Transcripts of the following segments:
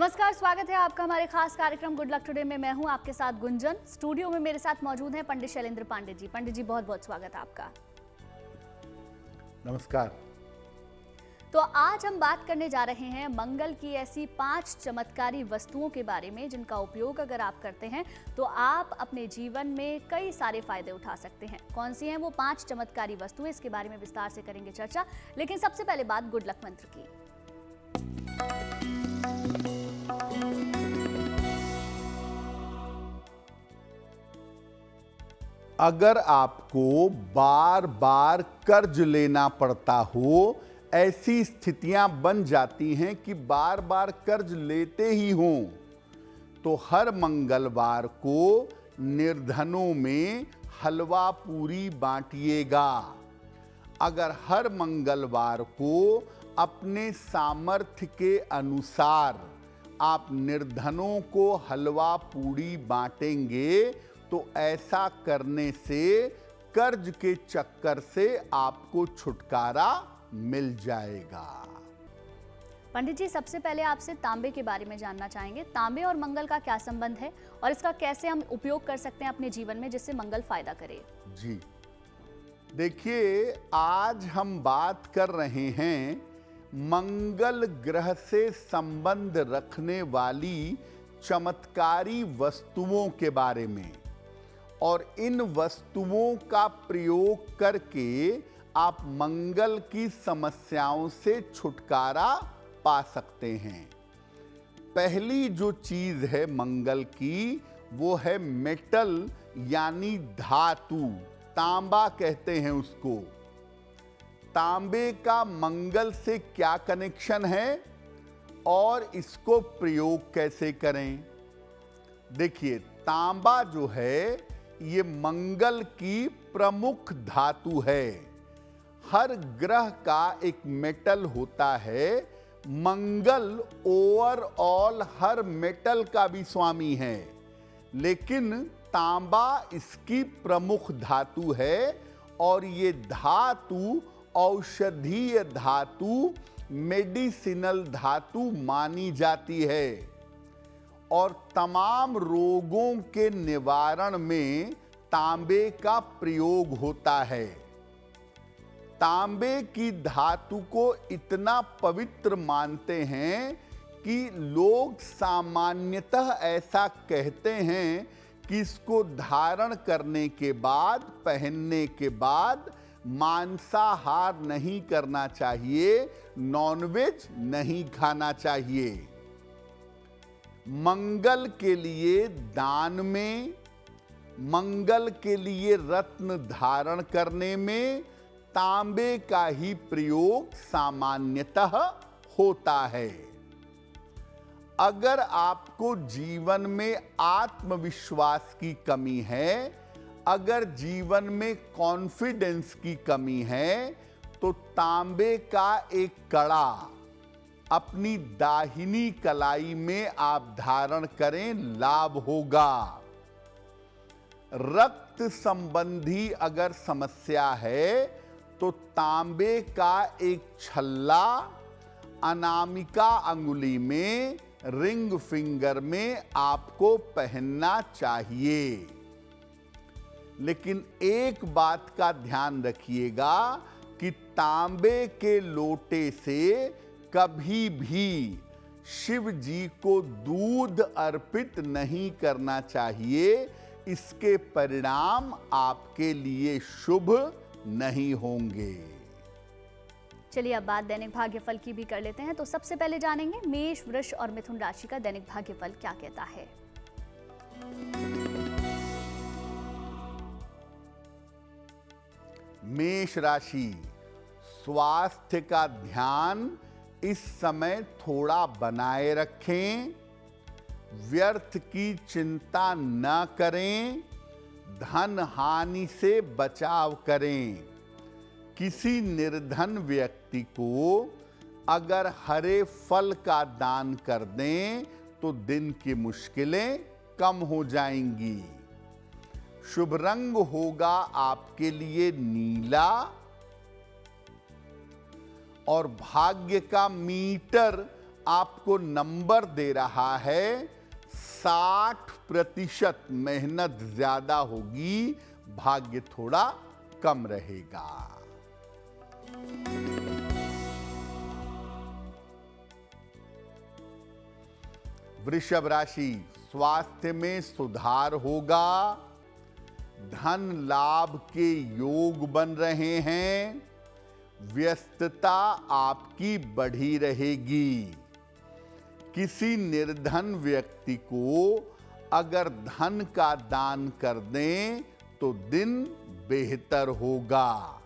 नमस्कार, स्वागत है आपका हमारे खास कार्यक्रम गुड लक टुडे में। मैं हूं आपके साथ गुंजन। स्टूडियो में मेरे साथ मौजूद हैं पंडित शैलेंद्र पांडे जी। पंडित जी, बहुत बहुत स्वागत है आपका। नमस्कार। तो आज हम बात करने जा रहे हैं मंगल की ऐसी 5 चमत्कारी वस्तुओं के बारे में जिनका उपयोग अगर आप करते हैं तो आप अपने जीवन में कई सारे फायदे उठा सकते हैं। कौन सी हैं वो 5 चमत्कारी वस्तुएं, इसके बारे में विस्तार से करेंगे चर्चा। लेकिन सबसे पहले बात गुड लक मंत्र की। अगर आपको बार बार कर्ज लेना पड़ता हो, ऐसी स्थितियां बन जाती हैं कि बार बार कर्ज लेते ही हों, तो हर मंगलवार को निर्धनों में हलवा पूरी बांटिएगा। अगर हर मंगलवार को अपने सामर्थ्य के अनुसार आप निर्धनों को हलवा पूरी बांटेंगे तो ऐसा करने से कर्ज के चक्कर से आपको छुटकारा मिल जाएगा। पंडित जी, सबसे पहले आपसे तांबे के बारे में जानना चाहेंगे। तांबे और मंगल का क्या संबंध है और इसका कैसे हम उपयोग कर सकते हैं अपने जीवन में जिससे मंगल फायदा करे? जी देखिए, आज हम बात कर रहे हैं मंगल ग्रह से संबंध रखने वाली चमत्कारी वस्तुओं के बारे में, और इन वस्तुओं का प्रयोग करके आप मंगल की समस्याओं से छुटकारा पा सकते हैं। पहली जो चीज है मंगल की, वो है मेटल यानी धातु। तांबा कहते हैं उसको। तांबे का मंगल से क्या कनेक्शन है और इसको प्रयोग कैसे करें? देखिए, तांबा जो है ये मंगल की प्रमुख धातु है। हर ग्रह का एक मेटल होता है। मंगल ओवरऑल हर मेटल का भी स्वामी है, लेकिन तांबा इसकी प्रमुख धातु है और ये धातु औषधीय धातु, मेडिसिनल धातु मानी जाती है और तमाम रोगों के निवारण में तांबे का प्रयोग होता है। तांबे की धातु को इतना पवित्र मानते हैं कि लोग सामान्यतः ऐसा कहते हैं कि इसको धारण करने के बाद, पहनने के बाद मांसाहार नहीं करना चाहिए, नॉनवेज नहीं खाना चाहिए। मंगल के लिए दान में, मंगल के लिए रत्न धारण करने में तांबे का ही प्रयोग सामान्यतः होता है। अगर आपको जीवन में आत्मविश्वास की कमी है, अगर जीवन में कॉन्फिडेंस की कमी है, तो तांबे का एक कड़ा अपनी दाहिनी कलाई में आप धारण करें, लाभ होगा। रक्त संबंधी अगर समस्या है तो तांबे का एक छल्ला अनामिका अंगुली में, रिंग फिंगर में आपको पहनना चाहिए। लेकिन एक बात का ध्यान रखिएगा कि तांबे के लोटे से कभी भी शिव जी को दूध अर्पित नहीं करना चाहिए। इसके परिणाम आपके लिए शुभ नहीं होंगे। चलिए अब बात दैनिक भाग्यफल की भी कर लेते हैं। तो सबसे पहले जानेंगे मेष, वृष और मिथुन राशि का दैनिक भाग्यफल क्या कहता है। मेष राशि, स्वास्थ्य का ध्यान इस समय थोड़ा बनाए रखें। व्यर्थ की चिंता न करें। धन हानि से बचाव करें। किसी निर्धन व्यक्ति को अगर हरे फल का दान कर दें तो दिन की मुश्किलें कम हो जाएंगी। शुभ रंग होगा आपके लिए नीला और भाग्य का मीटर आपको नंबर दे रहा है 60%। मेहनत ज्यादा होगी, भाग्य थोड़ा कम रहेगा। वृषभ राशि, स्वास्थ्य में सुधार होगा, धन लाभ के योग बन रहे हैं, व्यस्तता आपकी बढ़ी रहेगी। किसी निर्धन व्यक्ति को अगर धन का दान कर दें तो दिन बेहतर होगा।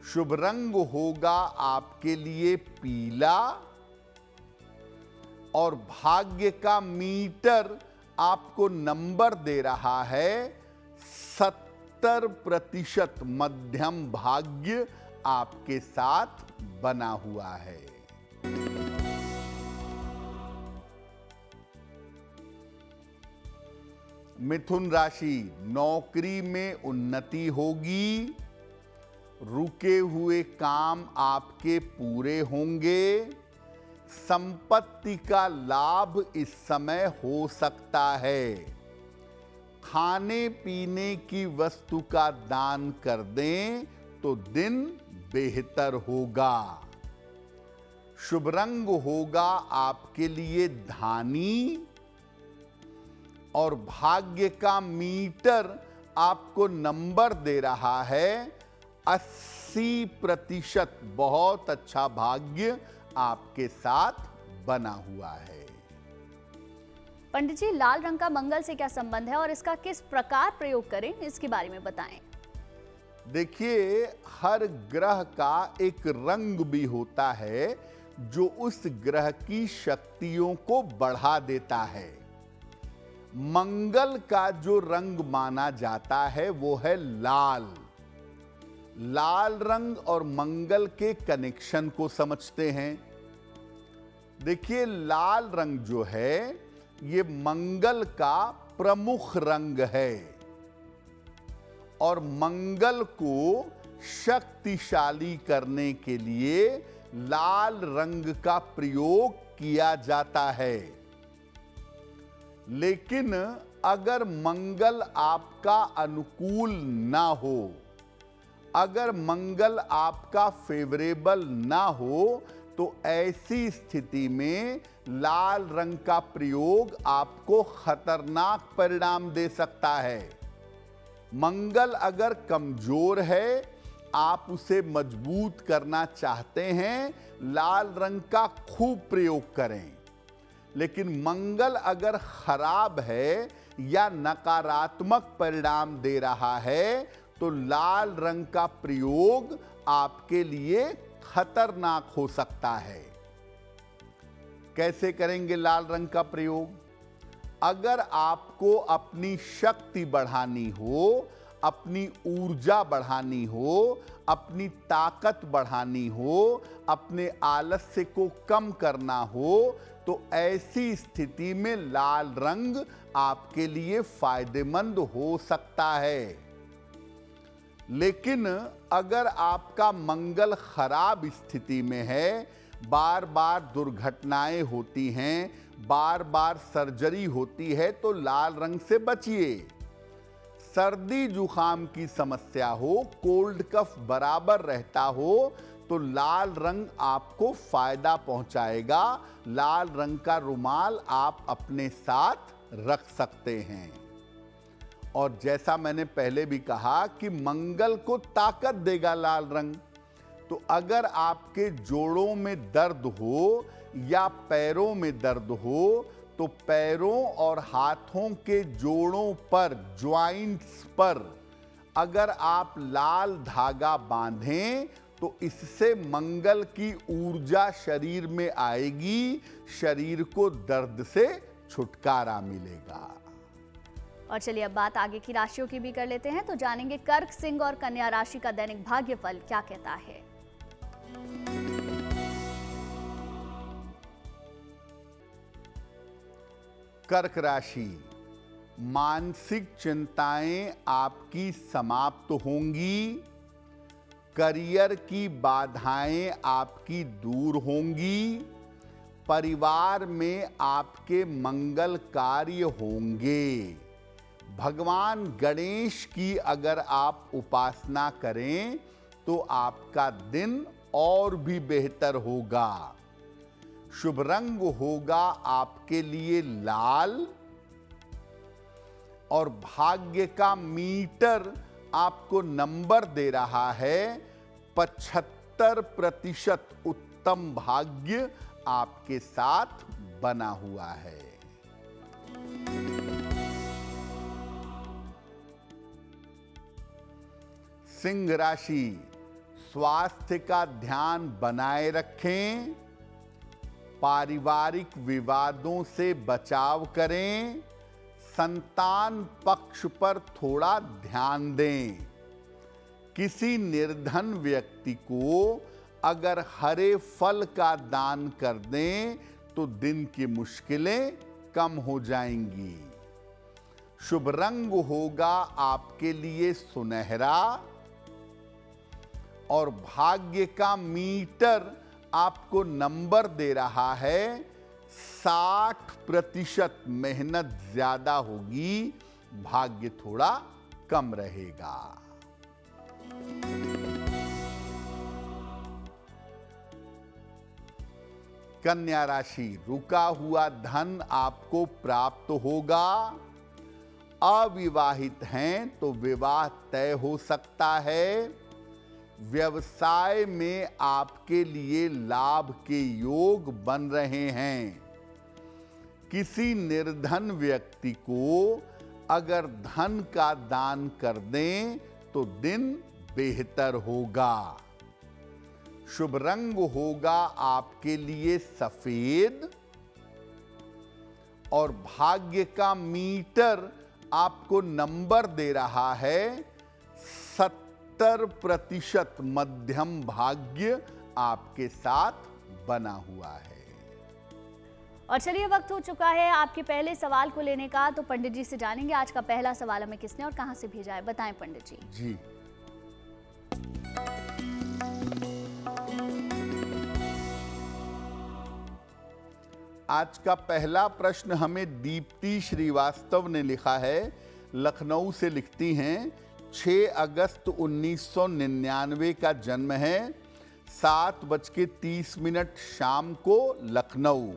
शुभ रंग होगा आपके लिए पीला, और भाग्य का मीटर आपको नंबर दे रहा है 70%। मध्यम भाग्य आपके साथ बना हुआ है। मिथुन राशि, नौकरी में उन्नति होगी, रुके हुए काम आपके पूरे होंगे, संपत्ति का लाभ इस समय हो सकता है। खाने पीने की वस्तु का दान कर दें तो दिन बेहतर होगा। शुभ रंग होगा आपके लिए धानी, और भाग्य का मीटर आपको नंबर दे रहा है 80%। बहुत अच्छा भाग्य आपके साथ बना हुआ है। पंडित जी, लाल रंग का मंगल से क्या संबंध है और इसका किस प्रकार प्रयोग करें, इसके बारे में बताएं। देखिए, हर ग्रह का एक रंग भी होता है जो उस ग्रह की शक्तियों को बढ़ा देता है। मंगल का जो रंग माना जाता है वो है लाल। लाल रंग और मंगल के कनेक्शन को समझते हैं। देखिए, लाल रंग जो है ये मंगल का प्रमुख रंग है, और मंगल को शक्तिशाली करने के लिए लाल रंग का प्रयोग किया जाता है। लेकिन अगर मंगल आपका अनुकूल ना हो, अगर मंगल आपका फेवरेबल ना हो, तो ऐसी स्थिति में लाल रंग का प्रयोग आपको खतरनाक परिणाम दे सकता है। मंगल अगर कमजोर है, आप उसे मजबूत करना चाहते हैं, लाल रंग का खूब प्रयोग करें। लेकिन मंगल अगर खराब है या नकारात्मक परिणाम दे रहा है, तो लाल रंग का प्रयोग आपके लिए खतरनाक हो सकता है। कैसे करेंगे लाल रंग का प्रयोग? अगर आपको अपनी शक्ति बढ़ानी हो, अपनी ऊर्जा बढ़ानी हो, अपनी ताकत बढ़ानी हो, अपने आलस्य को कम करना हो, तो ऐसी स्थिति में लाल रंग आपके लिए फायदेमंद हो सकता है। लेकिन अगर आपका मंगल खराब स्थिति में है, बार बार दुर्घटनाएं होती हैं, बार बार सर्जरी होती है, तो लाल रंग से बचिए। सर्दी जुखाम की समस्या हो, कोल्ड कफ बराबर रहता हो, तो लाल रंग आपको फायदा पहुंचाएगा। लाल रंग का रुमाल आप अपने साथ रख सकते हैं। और जैसा मैंने पहले भी कहा कि मंगल को ताकत देगा लाल रंग, तो अगर आपके जोड़ों में दर्द हो या पैरों में दर्द हो, तो पैरों और हाथों के जोड़ों पर, ज्वाइंट्स पर अगर आप लाल धागा बांधें, तो इससे मंगल की ऊर्जा शरीर में आएगी, शरीर को दर्द से छुटकारा मिलेगा। और चलिए अब बात आगे की राशियों की भी कर लेते हैं, तो जानेंगे कर्क, सिंह और कन्या राशि का दैनिक भाग्यफल क्या कहता है। कर्क राशि, मानसिक चिंताएं आपकी समाप्त होंगी, करियर की बाधाएं आपकी दूर होंगी, परिवार में आपके मंगल कार्य होंगे। भगवान गणेश की अगर आप उपासना करें तो आपका दिन और भी बेहतर होगा। शुभ रंग होगा आपके लिए लाल और भाग्य का मीटर आपको नंबर दे रहा है 75% उत्तम भाग्य आपके साथ बना हुआ है। सिंह राशि, स्वास्थ्य का ध्यान बनाए रखें, पारिवारिक विवादों से बचाव करें, संतान पक्ष पर थोड़ा ध्यान दें। किसी निर्धन व्यक्ति को अगर हरे फल का दान कर दें तो दिन की मुश्किलें कम हो जाएंगी। शुभ रंग होगा आपके लिए सुनहरा और भाग्य का मीटर आपको नंबर दे रहा है 60%। मेहनत ज्यादा होगी, भाग्य थोड़ा कम रहेगा। कन्या राशि, रुका हुआ धन आपको प्राप्त होगा। अविवाहित हैं तो विवाह तय हो सकता है। व्यवसाय में आपके लिए लाभ के योग बन रहे हैं। किसी निर्धन व्यक्ति को अगर धन का दान कर दें तो दिन बेहतर होगा। शुभ रंग होगा आपके लिए सफेद और भाग्य का मीटर आपको नंबर दे रहा है 70%। मध्यम भाग्य आपके साथ बना हुआ है। और चलिए, वक्त हो चुका है आपके पहले सवाल को लेने का, तो पंडित जी से जानेंगे आज का पहला सवाल हमें किसने और कहां से भेजा है। बताएं पंडित जी। जी, आज का पहला प्रश्न हमें दीप्ति श्रीवास्तव ने लिखा है। लखनऊ से लिखती हैं, 6 अगस्त 1999 का जन्म है, 7:30 शाम को लखनऊ।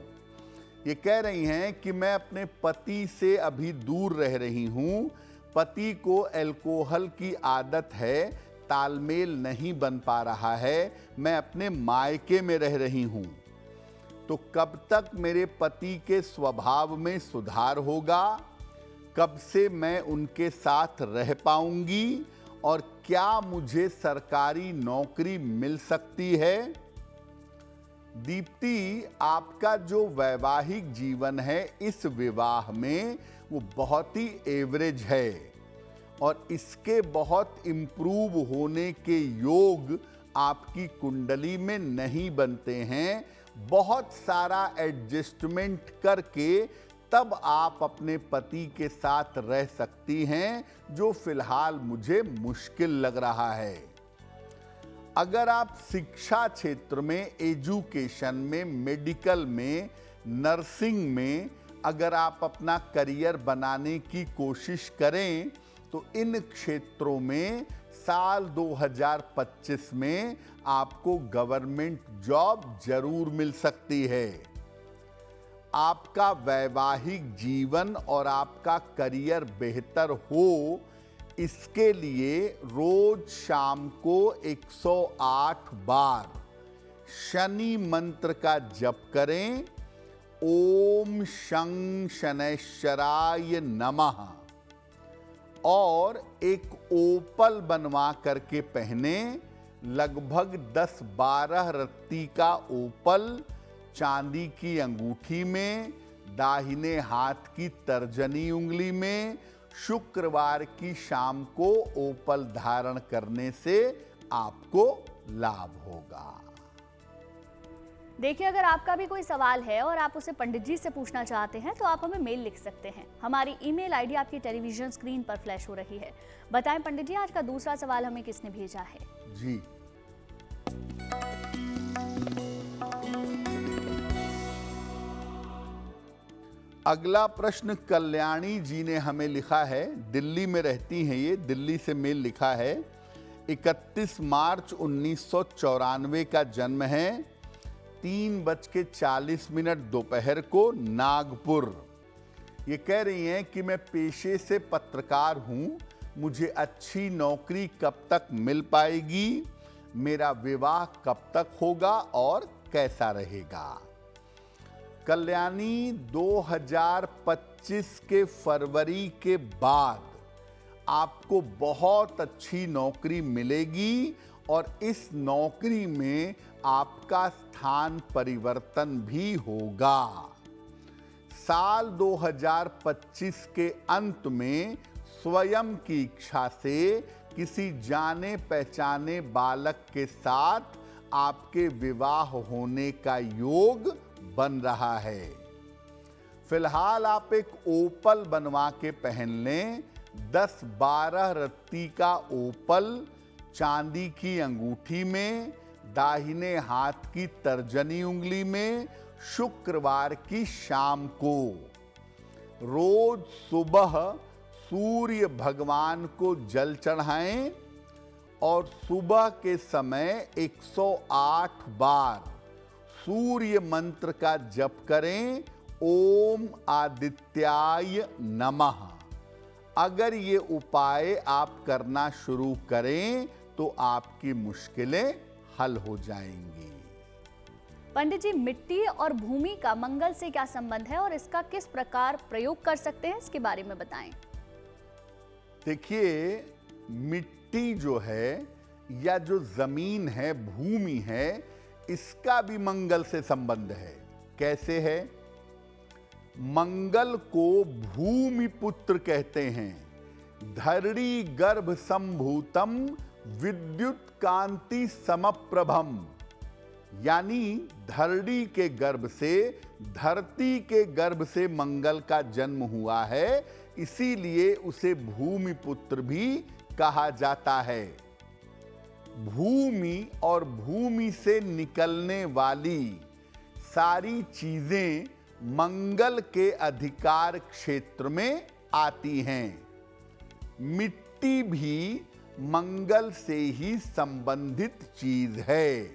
ये कह रही हैं कि मैं अपने पति से अभी दूर रह रही हूँ। पति को अल्कोहल की आदत है, तालमेल नहीं बन पा रहा है। मैं अपने मायके में रह रही हूँ, तो कब तक मेरे पति के स्वभाव में सुधार होगा? कब से मैं उनके साथ रह पाऊंगी और क्या मुझे सरकारी नौकरी मिल सकती है? दीप्ति, आपका जो वैवाहिक जीवन है इस विवाह में वो बहुत ही एवरेज है और इसके बहुत इम्प्रूव होने के योग आपकी कुंडली में नहीं बनते हैं। बहुत सारा एडजस्टमेंट करके तब आप अपने पति के साथ रह सकती हैं, जो फिलहाल मुझे मुश्किल लग रहा है। अगर आप शिक्षा क्षेत्र में, एजुकेशन में, मेडिकल में, नर्सिंग में अगर आप अपना करियर बनाने की कोशिश करें तो इन क्षेत्रों में साल 2025 में आपको गवर्नमेंट जॉब जरूर मिल सकती है। आपका वैवाहिक जीवन और आपका करियर बेहतर हो, इसके लिए रोज शाम को 108 बार शनि मंत्र का जप करें। ओम शं शनैश्चराय नमः और एक ओपल बनवा करके पहने। लगभग 10-12 रत्ती का ओपल चांदी की अंगूठी में, दाहिने हाथ की तर्जनी उंगली में, शुक्रवार की शाम को ओपल धारण करने से आपको लाभ होगा। देखिए, अगर आपका भी कोई सवाल है और आप उसे पंडित जी से पूछना चाहते हैं तो आप हमें मेल लिख सकते हैं। हमारी ईमेल आईडी आपकी टेलीविजन स्क्रीन पर फ्लैश हो रही है। बताएं पंडित जी, आज का दूसरा सवाल हमें किसने भेजा है? जी, अगला प्रश्न कल्याणी जी ने हमें लिखा है, दिल्ली में रहती हैं ये, दिल्ली से मेल लिखा है। 31 मार्च 1994 का जन्म है, 3:40 दोपहर को, नागपुर। ये कह रही हैं कि मैं पेशे से पत्रकार हूं, मुझे अच्छी नौकरी कब तक मिल पाएगी, मेरा विवाह कब तक होगा और कैसा रहेगा। कल्याणी, 2025 के फरवरी के बाद आपको बहुत अच्छी नौकरी मिलेगी और इस नौकरी में आपका स्थान परिवर्तन भी होगा। साल 2025 के अंत में स्वयं की इच्छा से किसी जाने पहचाने बालक के साथ आपके विवाह होने का योग बन रहा है। फिलहाल आप एक ओपल बनवा के पहन लें, 10-12 रत्ती का ओपल चांदी की अंगूठी में, दाहिने हाथ की तर्जनी उंगली में, शुक्रवार की शाम को। रोज सुबह सूर्य भगवान को जल चढ़ाएं और सुबह के समय 108 बार सूर्य मंत्र का जप करें, ओम आदित्याय नमः। अगर ये उपाय आप करना शुरू करें तो आपकी मुश्किलें हल हो जाएंगी। पंडित जी, मिट्टी और भूमि का मंगल से क्या संबंध है और इसका किस प्रकार प्रयोग कर सकते हैं, इसके बारे में बताएं। देखिए, मिट्टी जो है या जो जमीन है, भूमि है, इसका भी मंगल से संबंध है। कैसे है? मंगल को भूमि पुत्र कहते हैं। धरणी गर्भ संभूतम विद्युत कांति समप्रभम, यानी धरणी के गर्भ से, धरती के गर्भ से मंगल का जन्म हुआ है, इसीलिए उसे भूमि पुत्र भी कहा जाता है। भूमि और भूमि से निकलने वाली सारी चीजें मंगल के अधिकार क्षेत्र में आती हैं। मिट्टी भी मंगल से ही संबंधित चीज है।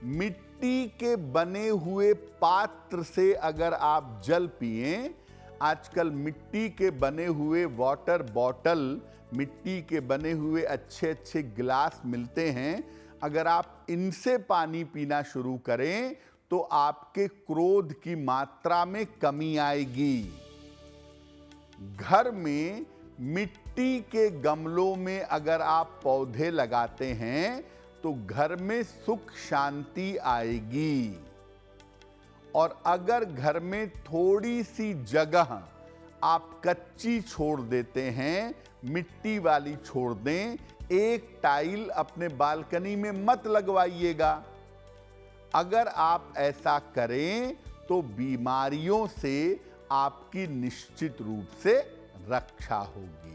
मिट्टी के बने हुए पात्र से अगर आप जल पिएं, आजकल मिट्टी के बने हुए वाटर बॉटल, मिट्टी के बने हुए अच्छे अच्छे गिलास मिलते हैं, अगर आप इनसे पानी पीना शुरू करें तो आपके क्रोध की मात्रा में कमी आएगी। घर में मिट्टी के गमलों में अगर आप पौधे लगाते हैं तो घर में सुख शांति आएगी। और अगर घर में थोड़ी सी जगह आप कच्ची छोड़ देते हैं, मिट्टी वाली छोड़ दें, एक टाइल अपने बालकनी में मत लगवाइएगा। अगर आप ऐसा करें तो बीमारियों से आपकी निश्चित रूप से रक्षा होगी।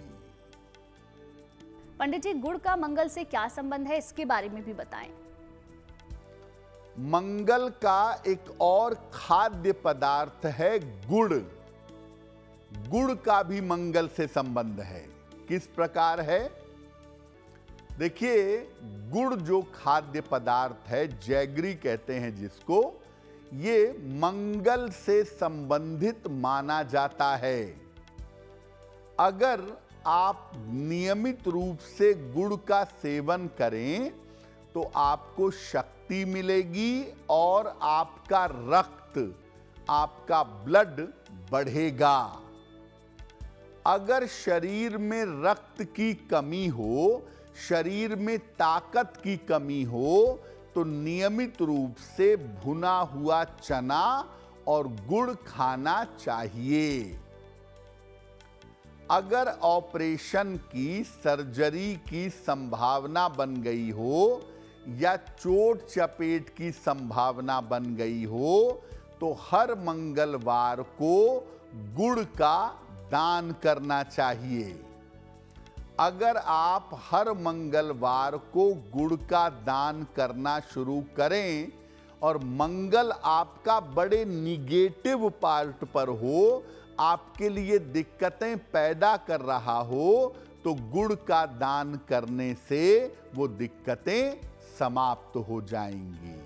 पंडित जी, गुड़ का मंगल से क्या संबंध है, इसके बारे में भी बताएं। मंगल का एक और खाद्य पदार्थ है गुड़। गुड़ का भी मंगल से संबंध है। किस प्रकार है? देखिए, गुड़ जो खाद्य पदार्थ है, जैगरी कहते हैं जिसको, ये मंगल से संबंधित माना जाता है। अगर आप नियमित रूप से गुड़ का सेवन करें तो आपको शक्ति मिलेगी और आपका रक्त, आपका ब्लड बढ़ेगा। अगर शरीर में रक्त की कमी हो, शरीर में ताकत की कमी हो, तो नियमित रूप से भुना हुआ चना और गुड़ खाना चाहिए। अगर ऑपरेशन की, सर्जरी की संभावना बन गई हो या चोट चपेट की संभावना बन गई हो तो हर मंगलवार को गुड़ का दान करना चाहिए। अगर आप हर मंगलवार को गुड़ का दान करना शुरू करें और मंगल आपका बड़े निगेटिव पार्ट पर हो, आपके लिए दिक्कतें पैदा कर रहा हो, तो गुड़ का दान करने से वो दिक्कतें समाप्त हो जाएंगी।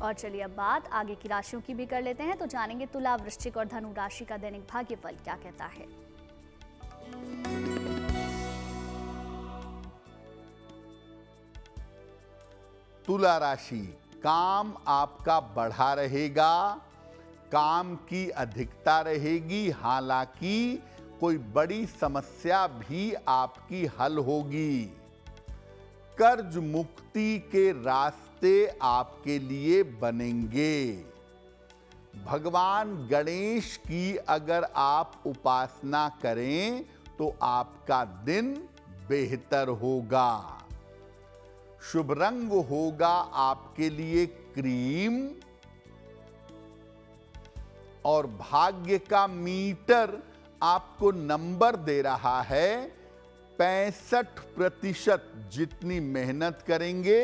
और चलिए अब बात आगे की राशियों की भी कर लेते हैं, तो जानेंगे तुला, वृश्चिक और धनु राशि का दैनिक भाग्यफल क्या कहता है। तुला राशि, काम आपका बढ़ा रहेगा, काम की अधिकता रहेगी, हालांकि कोई बड़ी समस्या भी आपकी हल होगी। कर्ज मुक्ति के रास्ते आपके लिए बनेंगे। भगवान गणेश की अगर आप उपासना करें तो आपका दिन बेहतर होगा। शुभ रंग होगा आपके लिए क्रीम, और भाग्य का मीटर आपको नंबर दे रहा है 65%। जितनी मेहनत करेंगे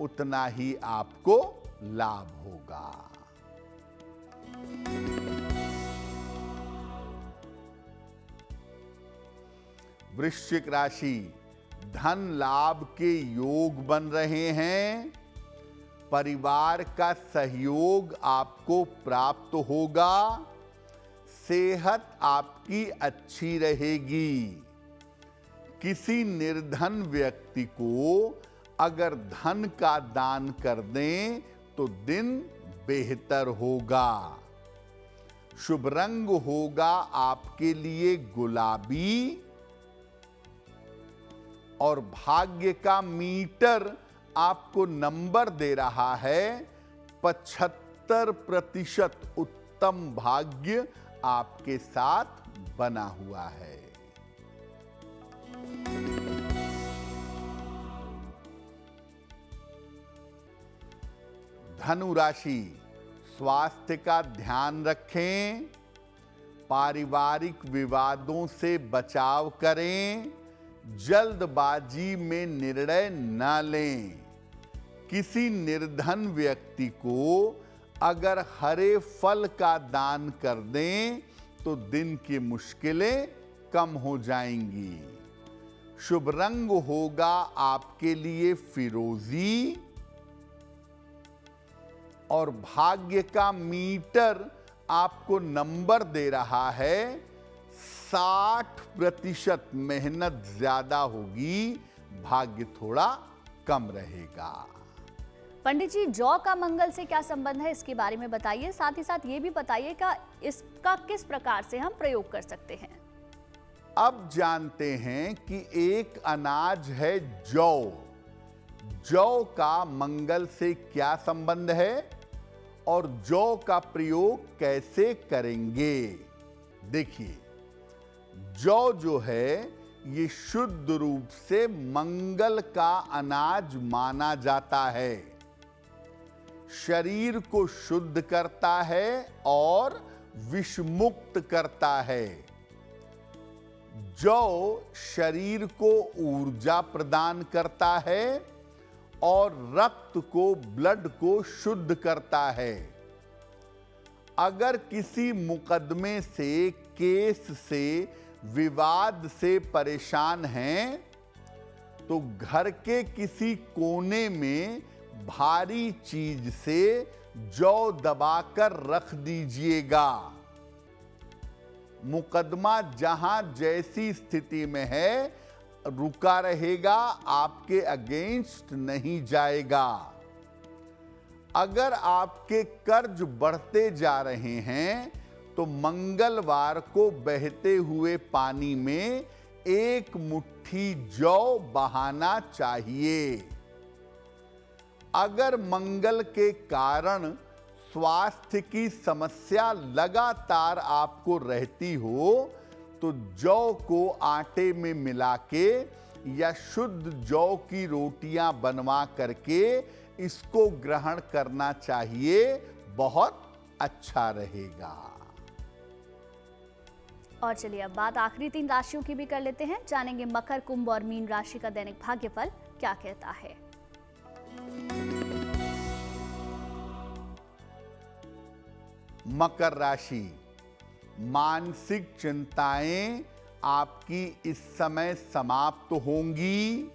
उतना ही आपको लाभ होगा। वृश्चिक राशि, धन लाभ के योग बन रहे हैं। परिवार का सहयोग आपको प्राप्त होगा। सेहत आपकी अच्छी रहेगी। किसी निर्धन व्यक्ति को अगर धन का दान कर दें तो दिन बेहतर होगा। शुभ रंग होगा आपके लिए गुलाबी, और भाग्य का मीटर आपको नंबर दे रहा है 75%। उत्तम भाग्य आपके साथ बना हुआ है। धनु राशि, स्वास्थ्य का ध्यान रखें। पारिवारिक विवादों से बचाव करें। जल्दबाजी में निर्णय न लें। किसी निर्धन व्यक्ति को अगर हरे फल का दान कर दें तो दिन की मुश्किलें कम हो जाएंगी। शुभ रंग होगा आपके लिए फिरोजी, और भाग्य का मीटर आपको नंबर दे रहा है 60%। मेहनत ज्यादा होगी, भाग्य थोड़ा कम रहेगा। पंडित जी, जौ का मंगल से क्या संबंध है, इसके बारे में बताइए। साथ ही साथ ये भी बताइए कि इसका किस प्रकार से हम प्रयोग कर सकते हैं। अब जानते हैं कि एक अनाज है जौ। जौ का मंगल से क्या संबंध है और जौ का प्रयोग कैसे करेंगे। देखिए, जौ जो है ये शुद्ध रूप से मंगल का अनाज माना जाता है। शरीर को शुद्ध करता है और विषमुक्त करता है। जौ शरीर को ऊर्जा प्रदान करता है और रक्त को, ब्लड को शुद्ध करता है। अगर किसी मुकदमे से, केस से, विवाद से परेशान हैं तो घर के किसी कोने में भारी चीज से जौ दबाकर रख दीजिएगा। मुकदमा जहां जैसी स्थिति में है रुका रहेगा, आपके अगेंस्ट नहीं जाएगा। अगर आपके कर्ज बढ़ते जा रहे हैं तो मंगलवार को बहते हुए पानी में एक मुट्ठी जौ बहाना चाहिए। अगर मंगल के कारण स्वास्थ्य की समस्या लगातार आपको रहती हो तो जौ को आटे में मिला के या शुद्ध जौ की रोटियां बनवा करके इसको ग्रहण करना चाहिए, बहुत अच्छा रहेगा। और चलिए अब बात आखिरी 3 राशियों की भी कर लेते हैं। जानेंगे मकर, कुंभ और मीन राशि का दैनिक भाग्यफल क्या कहता है। मकर राशि, मानसिक चिंताएं आपकी इस समय समाप्त होंगी।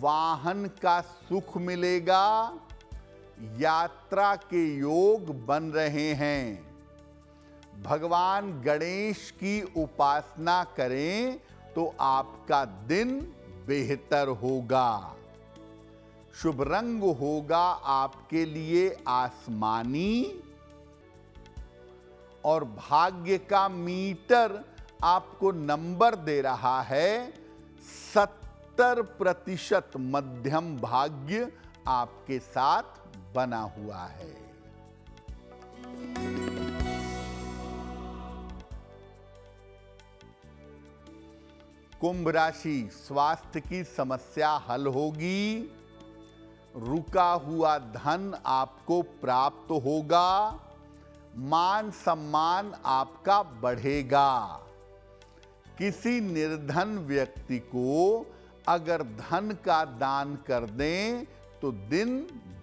वाहन का सुख मिलेगा। यात्रा के योग बन रहे हैं। भगवान गणेश की उपासना करें तो आपका दिन बेहतर होगा। शुभ रंग होगा आपके लिए आसमानी और भाग्य का मीटर आपको नंबर दे रहा है 70% मध्यम भाग्य आपके साथ बना हुआ है। कुंभ राशि, स्वास्थ्य की समस्या हल होगी। रुका हुआ धन आपको प्राप्त होगा। मान सम्मान आपका बढ़ेगा। किसी निर्धन व्यक्ति को अगर धन का दान कर दें तो दिन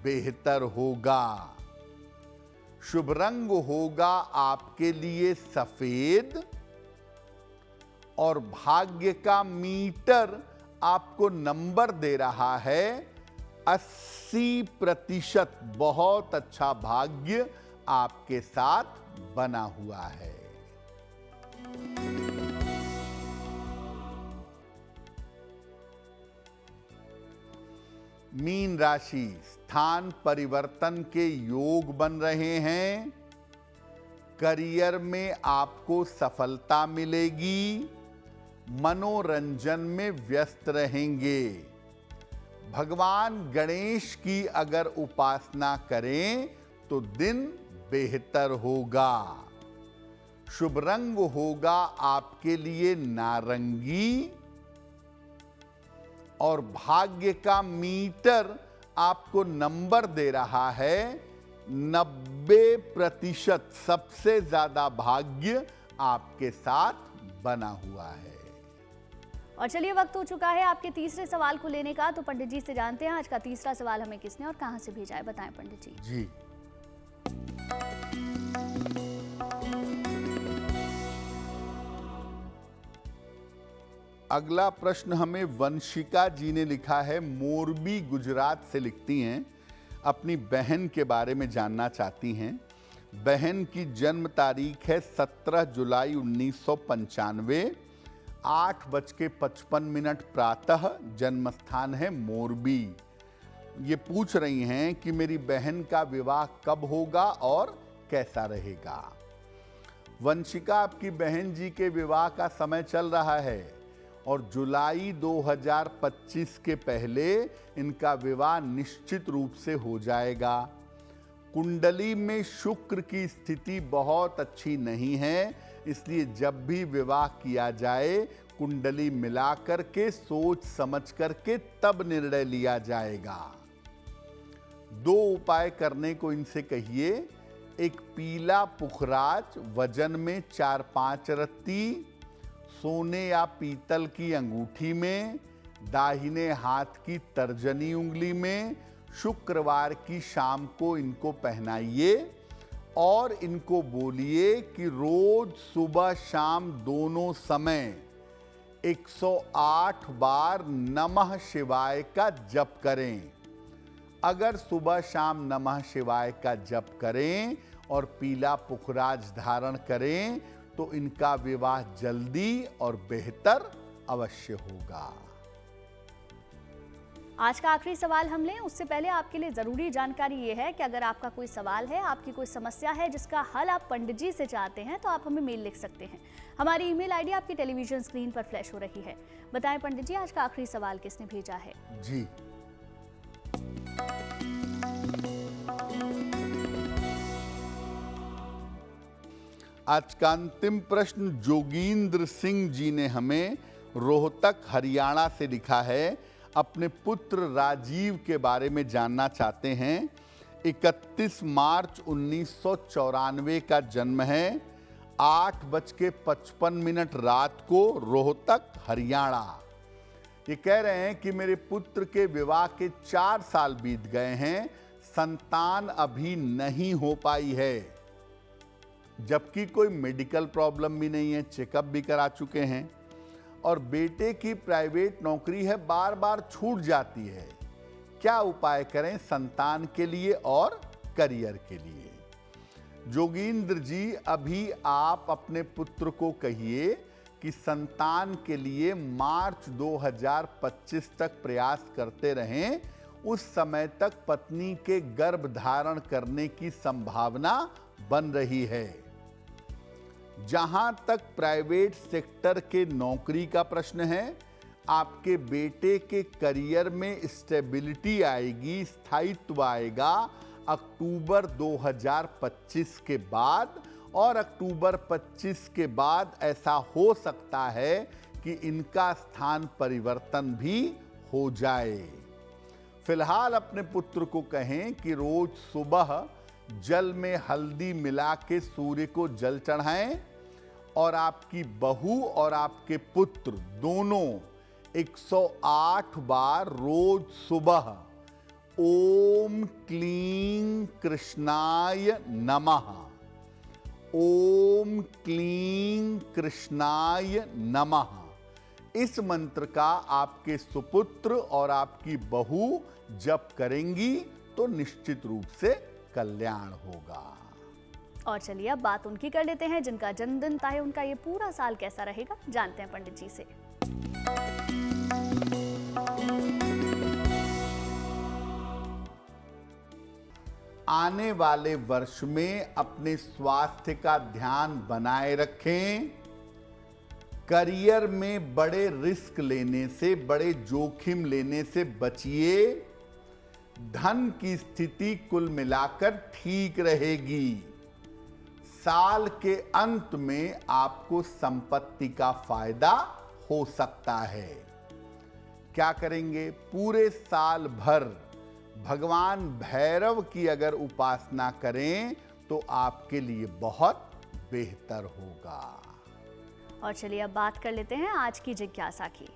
बेहतर होगा। शुभ रंग होगा आपके लिए सफेद और भाग्य का मीटर आपको नंबर दे रहा है 80%। बहुत अच्छा भाग्य आपके साथ बना हुआ है। मीन राशि, स्थान परिवर्तन के योग बन रहे हैं। करियर में आपको सफलता मिलेगी। मनोरंजन में व्यस्त रहेंगे। भगवान गणेश की अगर उपासना करें तो दिन बेहतर होगा। शुभ रंग होगा आपके लिए नारंगी और भाग्य का मीटर आपको नंबर दे रहा है 90%। सबसे ज्यादा भाग्य आपके साथ बना हुआ है। और चलिए वक्त हो चुका है आपके तीसरे सवाल को लेने का। तो पंडित जी से जानते हैं आज का तीसरा सवाल हमें किसने और कहां से भेजा है। बताएं पंडित जी। जी, अगला प्रश्न हमें वंशिका जी ने लिखा है। मोरबी गुजरात से लिखती हैं। अपनी बहन के बारे में जानना चाहती हैं। बहन की जन्म तारीख है 17 जुलाई 1995, 8:55 प्रातः। जन्म स्थान है मोरबी। ये पूछ रही हैं कि मेरी बहन का विवाह कब होगा और कैसा रहेगा। वंशिका, आपकी बहन जी के विवाह का समय चल रहा है और जुलाई 2025 के पहले इनका विवाह निश्चित रूप से हो जाएगा। कुंडली में शुक्र की स्थिति बहुत अच्छी नहीं है, इसलिए जब भी विवाह किया जाए कुंडली मिलाकर के सोच समझ करके तब निर्णय लिया जाएगा। 2 उपाय करने को इनसे कहिए। एक पीला पुखराज वजन में 4-5 रत्ती, सोने या पीतल की अंगूठी में, दाहिने हाथ की तर्जनी उंगली में, शुक्रवार की शाम को इनको पहनाइए और इनको बोलिए कि रोज सुबह शाम दोनों समय 108 बार नमः शिवाय का जप करें। अगर सुबह शाम नमः शिवाय का जप करें और पीला पुखराज धारण करें तो इनका विवाह जल्दी और बेहतर अवश्य होगा। आज का आखिरी सवाल हम लें उससे पहले आपके लिए ज़रूरी जानकारी ये है कि अगर आपका कोई सवाल है, आपकी कोई समस्या है जिसका हल आप पंडित जी से चाहते हैं तो आप हमें मेल लिख सकते हैं। हमारी ईमेल आईडी आपकी टेलीविजन स्क्रीन पर फ्लैश हो रही है। बताएं पंडित जी, आज का आखिरी सवाल किसने भेजा है। जी, आज का अंतिम प्रश्न जोगींद्र सिंह जी ने हमें रोहतक हरियाणा से लिखा है। अपने पुत्र राजीव के बारे में जानना चाहते हैं। 31 मार्च 1994 का जन्म है। 8:55 रात को रोहतक हरियाणा। ये कह रहे हैं कि मेरे पुत्र के विवाह के 4 साल बीत गए हैं, संतान अभी नहीं हो पाई है। जबकि कोई मेडिकल प्रॉब्लम भी नहीं है, चेकअप भी करा चुके हैं, और बेटे की प्राइवेट नौकरी है बार बार छूट जाती है। क्या उपाय करें संतान के लिए और करियर के लिए? जोगींद्र जी, अभी आप अपने पुत्र को कहिए कि संतान के लिए मार्च 2025 तक प्रयास करते रहें। उस समय तक पत्नी के गर्भ धारण करने की संभावना बन रही है। जहां तक प्राइवेट सेक्टर के नौकरी का प्रश्न है, आपके बेटे के करियर में स्टेबिलिटी आएगी, स्थायित्व आएगा अक्टूबर 2025 के बाद, और अक्टूबर 25 के बाद ऐसा हो सकता है कि इनका स्थान परिवर्तन भी हो जाए। फिलहाल अपने पुत्र को कहें कि रोज सुबह जल में हल्दी मिला के सूर्य को जल चढ़ाएं, और आपकी बहू और आपके पुत्र दोनों 108 बार रोज सुबह ओम क्लीं कृष्णाय नमः, ओम क्लीं कृष्णाय नमः, इस मंत्र का आपके सुपुत्र और आपकी बहू जप करेंगी तो निश्चित रूप से कल्याण होगा। और चलिए अब बात उनकी कर लेते हैं जिनका जन्मदिन था, उनका ये पूरा साल कैसा रहेगा, जानते हैं पंडित जी से। आने वाले वर्ष में अपने स्वास्थ्य का ध्यान बनाए रखें। करियर में बड़े रिस्क लेने से, बड़े जोखिम लेने से बचिए। धन की स्थिति कुल मिलाकर ठीक रहेगी। साल के अंत में आपको संपत्ति का फायदा हो सकता है। क्या करेंगे? पूरे साल भर भगवान भैरव की अगर उपासना करें तो आपके लिए बहुत बेहतर होगा। और चलिए अब बात कर लेते हैं आज की जिज्ञासा की।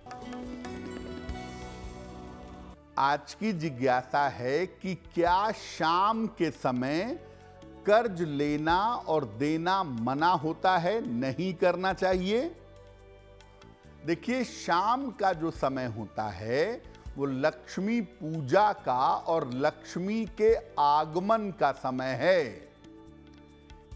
आज की जिज्ञासा है कि क्या शाम के समय कर्ज लेना और देना मना होता है, नहीं करना चाहिए? देखिए, शाम का जो समय होता है वो लक्ष्मी पूजा का और लक्ष्मी के आगमन का समय है।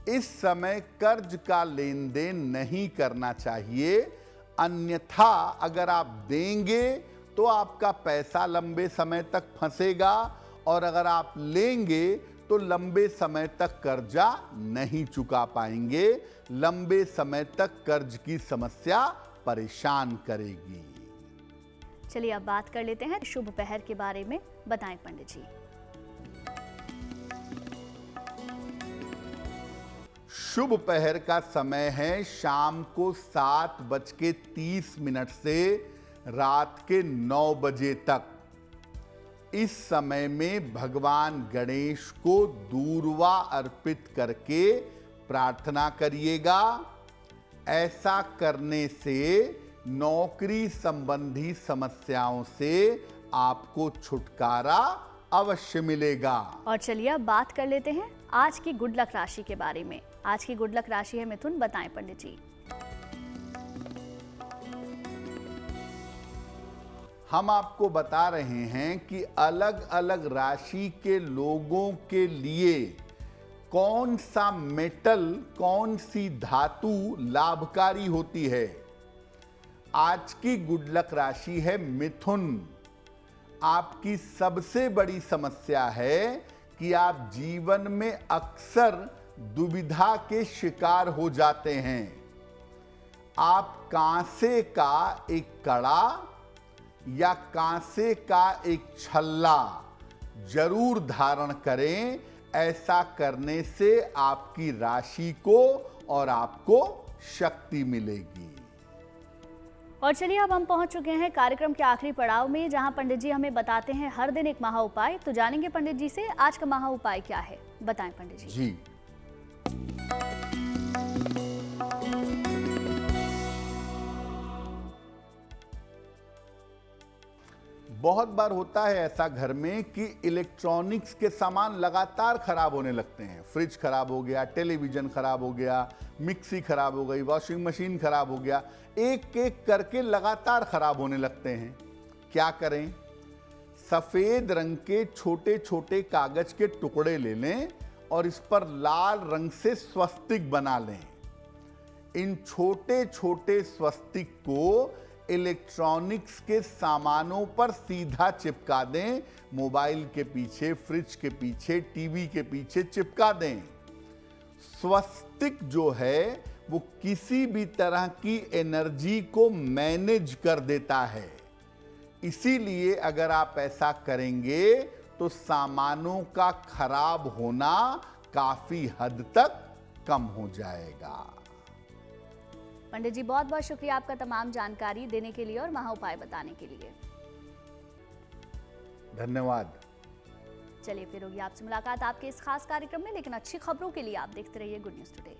इस समय कर्ज का लेन देन नहीं करना चाहिए, अन्यथा अगर आप देंगे तो आपका पैसा लंबे समय तक फंसेगा, और अगर आप लेंगे तो लंबे समय तक कर्जा नहीं चुका पाएंगे। लंबे समय तक कर्ज की समस्या परेशान करेगी। चलिए अब बात कर लेते हैं शुभ पहर के बारे में, बताएं पंडित जी। शुभ पहर का समय है शाम को 7:30 से रात के 9 बजे तक। इस समय में भगवान गणेश को दूर्वा अर्पित करके प्रार्थना करिएगा। ऐसा करने से नौकरी संबंधी समस्याओं से आपको छुटकारा अवश्य मिलेगा। और चलिए अब बात कर लेते हैं आज की गुड लक राशि के बारे में। आज की गुड लक राशि है मिथुन, बताएं पंडित जी। हम आपको बता रहे हैं कि अलग अलग राशि के लोगों के लिए कौन सा मेटल, कौन सी धातु लाभकारी होती है। आज की गुड लक राशि है मिथुन। आपकी सबसे बड़ी समस्या है कि आप जीवन में अक्सर दुविधा के शिकार हो जाते हैं। आप कांसे का एक कड़ा या कांसे का एक छल्ला जरूर धारण करें। ऐसा करने से आपकी राशि को और आपको शक्ति मिलेगी। और चलिए अब हम पहुंच चुके हैं कार्यक्रम के आखिरी पड़ाव में, जहां पंडित जी हमें बताते हैं हर दिन एक महा उपाय। तो जानेंगे पंडित जी से आज का महा उपाय क्या है, बताएं पंडित जी। जी, बहुत बार होता है ऐसा घर में कि इलेक्ट्रॉनिक्स के सामान लगातार खराब होने लगते हैं। फ्रिज खराब हो गया, टेलीविजन खराब हो गया, मिक्सी खराब हो गई, वॉशिंग मशीन खराब हो गया, एक एक करके लगातार खराब होने लगते हैं। क्या करें? सफेद रंग के छोटे छोटे कागज के टुकड़े ले लें और इस पर लाल रंग से स्वस्तिक बना लें। इन छोटे छोटे स्वस्तिक को इलेक्ट्रॉनिक्स के सामानों पर सीधा चिपका दें। मोबाइल के पीछे, फ्रिज के पीछे, टीवी के पीछे चिपका दें। स्वस्तिक जो है वो किसी भी तरह की एनर्जी को मैनेज कर देता है। इसीलिए अगर आप ऐसा करेंगे तो सामानों का खराब होना काफी हद तक कम हो जाएगा। पंडित जी, बहुत बहुत शुक्रिया आपका तमाम जानकारी देने के लिए और महा उपाय बताने के लिए। धन्यवाद। चलिए फिर होगी आपसे मुलाकात आपके इस खास कार्यक्रम में, लेकिन अच्छी खबरों के लिए आप देखते रहिए गुड न्यूज टुडे।